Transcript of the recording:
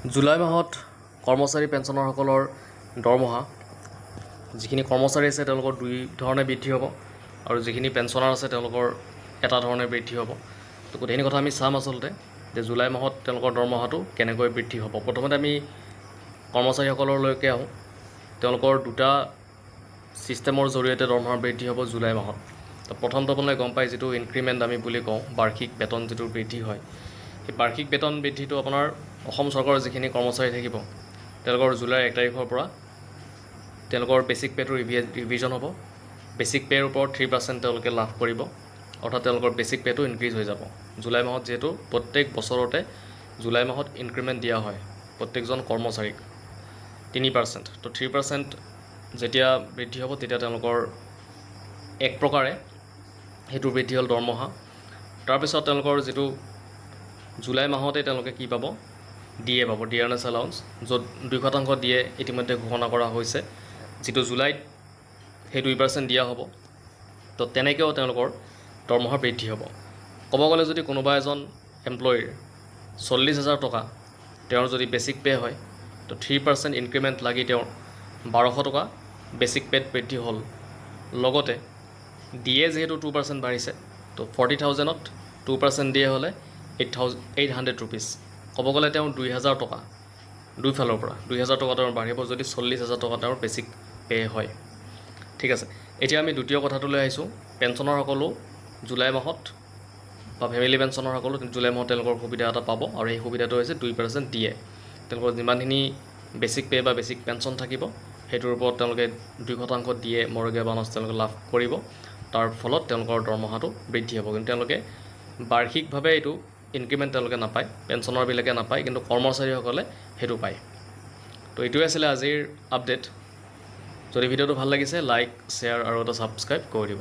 July মাহত কৰ্মচাৰী পেঞ্চনাৰসকলৰ দৰমহা যিখিনি কৰ্মচাৰী আছে তেওঁলোকৰ দুই ধৰণে বৃদ্ধি হ'ব আৰু যিখিনি পেঞ্চনাৰ আছে তেওঁলোকৰ এটা ধৰণে বৃদ্ধি হ'ব। তো গোটেইখিনি কথা আমি চাম আচলতে যে জুলাই মাহত তেওঁলোকৰ দৰমহাটো কেনেকৈ বৃদ্ধি হ'ব। প্ৰথমতে আমি কৰ্মচাৰীসকললৈকে আহোঁ। তেওঁলোকৰ দুটা ছিষ্টেমৰ জৰিয়তে দৰমহা বৃদ্ধি হ'ব জুলাই মাহত। তো প্ৰথমটো আপোনালোকে গম পায় যিটো ইনক্ৰিমেণ্ট আমি বুলি কওঁ, বাৰ্ষিক বেতন যিটো বৃদ্ধি হয়, সেই বাৰ্ষিক বেতন বৃদ্ধিটো আপোনাৰ অসম চৰকাৰৰ যিখিনি কৰ্মচাৰী থাকিব তেওঁলোকৰ জুলাইৰ 1 তাৰিখৰ পৰা তেওঁলোকৰ বেচিক পে'টো ৰিভিজন হ'ব। বেচিক পে'ৰ ওপৰত 3% তেওঁলোকে লাভ কৰিব, অৰ্থাৎ তেওঁলোকৰ বেচিক পে'টো ইনক্ৰিজ হৈ যাব। জুলাই মাহত যিহেতু প্ৰত্যেক বছৰতে জুলাই মাহত ইনক্ৰিমেণ্ট দিয়া হয় প্ৰত্যেকজন কৰ্মচাৰীক 3%। তো 3% যেতিয়া বৃদ্ধি হ'ব তেতিয়া তেওঁলোকৰ এক প্ৰকাৰে সেইটো বৃদ্ধি হ'ল দৰমহা। তাৰপিছত তেওঁলোকৰ যিটো জুলাই মাহতে তেওঁলোকে কি পাব, ডিএ পাব, ডিয়াৰনেছ এলাউন্স, য'ত 2% ডিএ ইতিমধ্যে ঘোষণা কৰা হৈছে, যিটো জুলাইত সেই 2% দিয়া হ'ব। তো তেনেকৈও তেওঁলোকৰ দৰমহা বৃদ্ধি হ'ব। ক'ব গ'লে যদি কোনোবা এজন এমপ্লয়ীৰ 40,000 টকা তেওঁৰ যদি বেচিক পে' হয়, তো 3% ইনক্ৰিমেণ্ট লাগি তেওঁৰ 1200 টকা বেচিক পে'ত বৃদ্ধি হ'ল। লগতে ডিএ যিহেতু 2% বাঢ়িছে, তো 40,000ত 2% ডিএ হ'লে 800 ৰুপিজ। ক'ব গ'লে তেওঁ 2,000 টকা দুইফালৰ পৰা 2,000 টকা তেওঁৰ বাঢ়িব যদি 40,000 টকা তেওঁৰ বেচিক পে' হয়। ঠিক আছে, এতিয়া আমি দ্বিতীয় কথাটোলৈ আহিছোঁ। পেঞ্চনাৰসকলো জুলাই মাহত বা ফেমিলি পেঞ্চনাৰসকলো জুলাই মাহত তেওঁলোকৰ সুবিধা এটা পাব, আৰু সেই সুবিধাটো হৈছে 2% ডিএ। তেওঁলোকৰ যিমানখিনি বেচিক পে' বা বেচিক পেঞ্চন থাকিব সেইটোৰ ওপৰত তেওঁলোকে 2% ডিএ মৰগীয়া বানচ তেওঁলোকে লাভ কৰিব। তাৰ ফলত তেওঁলোকৰ দৰমহাটো বৃদ্ধি হ'ব। কিন্তু তেওঁলোকে বাৰ্ষিকভাৱে এইটো ইনক্ৰিমেণ্ট তেওঁলোকে নাপায়, পেঞ্চনাৰবিলাকে নাপায়, কিন্তু কৰ্মচাৰীসকলে সেইটো পায়। তো এইটোৱে আছিলে আজিৰ আপডেট। যদি ভিডিঅ'টো ভাল লাগিছে লাইক, শ্বেয়াৰ আৰু এটা ছাবস্ক্ৰাইব কৰি দিব।